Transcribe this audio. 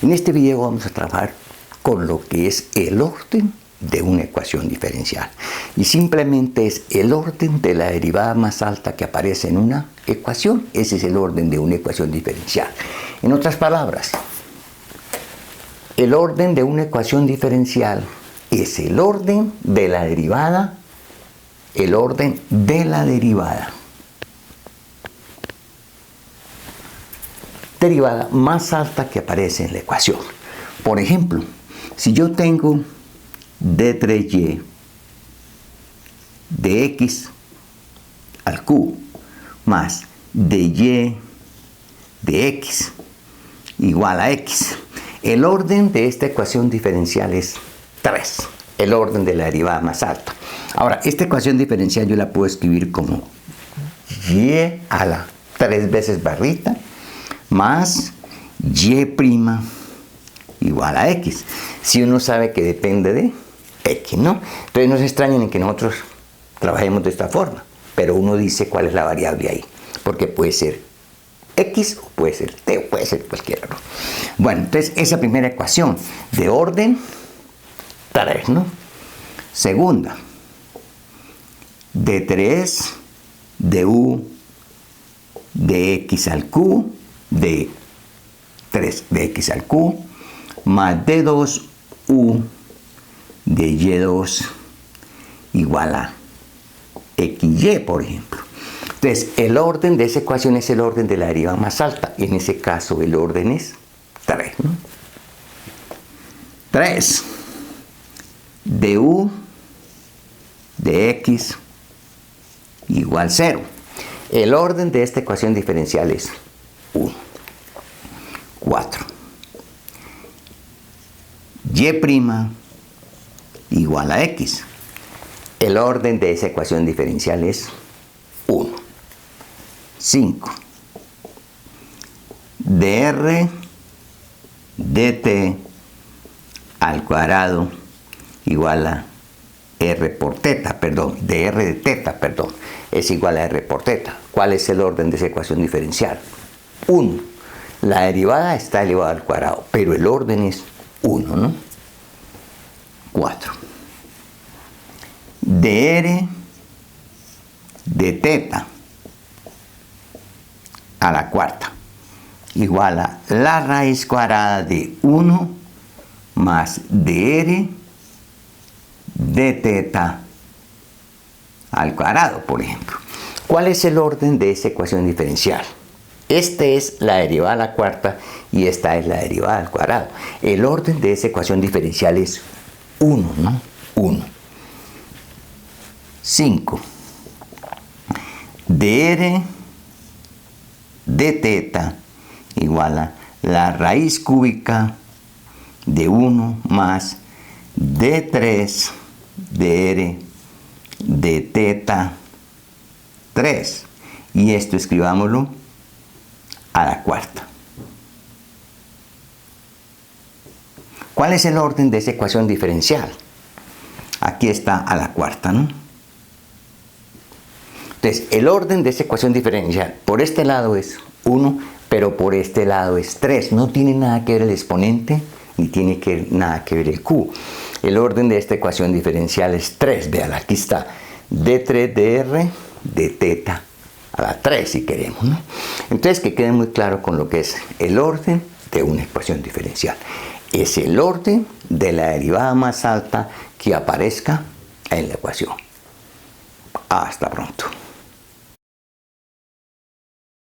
En este video vamos a trabajar con lo que es el orden de una ecuación diferencial. Y simplemente es el orden de la derivada más alta que aparece en una ecuación. Ese es el orden de una ecuación diferencial. En otras palabras, el orden de una ecuación diferencial es el orden de la derivada, derivada más alta que aparece en la ecuación. Por ejemplo, si yo tengo d3y de x al q más dy de x igual a x, el orden de esta ecuación diferencial es 3, el orden de la derivada más alta. Ahora, esta ecuación diferencial yo la puedo escribir como y a la 3 veces barrita más y' igual a x. Si uno sabe que depende de x, ¿no? Entonces no se extrañen en que nosotros trabajemos de esta forma, pero uno dice cuál es la variable ahí, porque puede ser x o puede ser t o puede ser cualquiera, ¿no? Bueno, entonces esa primera ecuación de orden 3, ¿no? Segunda, d3 du de x al q de 3 de x al q más d2u de y2 igual a xy, por ejemplo. Entonces, el orden de esa ecuación es el orden de la derivada más alta. En ese caso, el orden es 3, ¿no? 3 du de x igual 0. El orden de esta ecuación diferencial es 1. 4. Y' igual a x. El orden de esa ecuación diferencial es 1. 5. dr dt al cuadrado igual a r por teta, perdón, dr de teta, perdón, es igual a r por teta. ¿Cuál es el orden de esa ecuación diferencial? 1. La derivada está elevada al cuadrado, pero el orden es 1, ¿no? 4. dr de teta a la cuarta igual a la raíz cuadrada de 1 más dr de teta al cuadrado, por ejemplo. ¿Cuál es el orden de esa ecuación diferencial? Esta es la derivada a la cuarta y esta es la derivada al cuadrado. El orden de esa ecuación diferencial es 1, ¿no? 1. 5. dr de teta igual a la raíz cúbica de 1 más d3 dr de teta 3. Y esto escribámoslo a la cuarta. ¿Cuál es el orden de esa ecuación diferencial? Aquí está a la cuarta, ¿no? Entonces, el orden de esa ecuación diferencial por este lado es 1, pero por este lado es 3. No tiene nada que ver el exponente ni tiene nada que ver el q. El orden de esta ecuación diferencial es 3. Vean, aquí está d3 dr de teta a la 3, si queremos, ¿no? Entonces, que quede muy claro con lo que es el orden de una ecuación diferencial. Es el orden de la derivada más alta que aparezca en la ecuación. Hasta pronto.